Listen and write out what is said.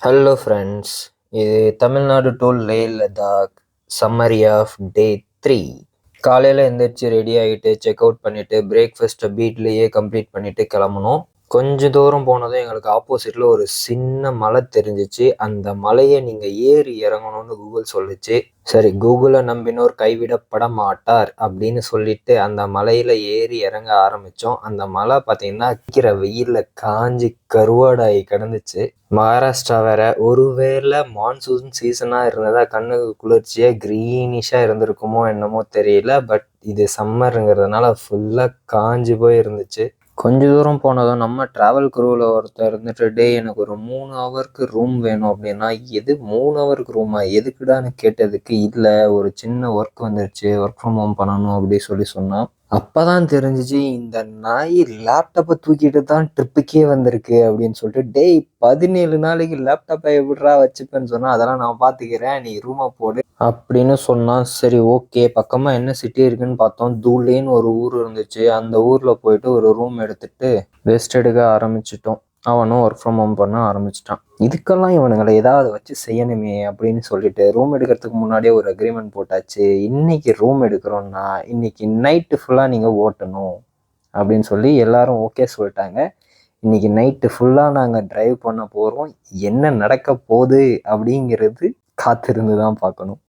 Hello friends, இது Tamil Nadu to Leh Ladakh summary of day 3. காலையில் எந்திரிச்சு ரெடி ஆகிட்டு செக் அவுட் பண்ணிவிட்டு பிரேக்ஃபாஸ்ட்டை வீட்லேயே கம்ப்ளீட் பண்ணிவிட்டு கிளம்புனோம். கொஞ்சம் தூரம் போனதும் எங்களுக்கு ஆப்போசிட்டில் ஒரு சின்ன மலை தெரிஞ்சிச்சு. அந்த மலையை நீங்கள் ஏறி இறங்கணும்னு கூகுள் சொல்லிச்சு. சரி, கூகுளை நம்பினோர் கைவிடப்பட மாட்டார் அப்படின்னு சொல்லிட்டு அந்த மலையில் ஏறி இறங்க ஆரம்பித்தோம். அந்த மலை பார்த்தீங்கன்னா அடிக்கிற வெயிலில் காஞ்சி கருவாடாகி கிடந்துச்சு. மகாராஷ்டிரா வேற, ஒருவேளை மான்சூன் சீசனாக இருந்ததா கண்ணுக்கு குளிர்ச்சியாக க்ரீனிஷாக இருந்திருக்குமோ என்னமோ தெரியல. பட் இது சம்மருங்கிறதுனால ஃபுல்லாக காஞ்சி போய் இருந்துச்சு. கொஞ்ச தூரம் போனதும் நம்ம ட்ராவல் குரூவில் ஒருத்தர் இருந்துட்டு, டே எனக்கு ஒரு 3 ஹவருக்கு ரூம் வேணும் அப்படின்னா, எது 3 ஹவருக்கு ரூமா எதுக்குடான்னு கேட்டதுக்கு, இல்லை ஒரு சின்ன ஒர்க் வந்துருச்சு, ஒர்க் ஃப்ரம் ஹோம் பண்ணணும் அப்படி சொன்னான். அப்போ தான் தெரிஞ்சிச்சு இந்த நாய் லேப்டாப்பை தூக்கிட்டு தான் ட்ரிப்புக்கே வந்திருக்கு அப்படின்னு சொல்லிட்டு, டேய் 17 நாளைக்கு லேப்டாப்பை எப்படிடா வச்சுப்பேன்னு சொன்னால், அதெல்லாம் நான் பார்த்துக்கிறேன், நீ ரூமை போடு அப்படின்னு சொன்னான். சரி, ஓகே. பக்கமாக என்ன சிட்டி இருக்குன்னு பார்த்தோம். தூளேன்னு ஒரு ஊர் இருந்துச்சு. அந்த ஊரில் போயிட்டு ஒரு ரூம் எடுத்துட்டு ரெஸ்ட் எடுக்க ஆரம்பிச்சிட்டோம். அவனும் ஒர்க் ஃப்ரம் ஹோம் பண்ண ஆரம்பிச்சிட்டான். இதுக்கெல்லாம் இவனுங்களை ஏதாவது வச்சு செய்யணுமே அப்படின்னு சொல்லிட்டு ரூம் எடுக்கிறதுக்கு முன்னாடியே ஒரு அக்ரிமெண்ட் போட்டாச்சு. இன்னைக்கு ரூம் எடுக்கிறோன்னா இன்னைக்கு நைட்டு ஃபுல்லாக நீங்கள் ஓட்டணும் அப்படின்னு சொல்லி எல்லாரும் ஓகே சொல்லிட்டாங்க. இன்னைக்கு நைட்டு ஃபுல்லாக நாங்கள் டிரைவ் பண்ண போகிறோம். என்ன நடக்க போகுது அப்படிங்கிறது காத்திருந்து தான் பார்க்கணும்.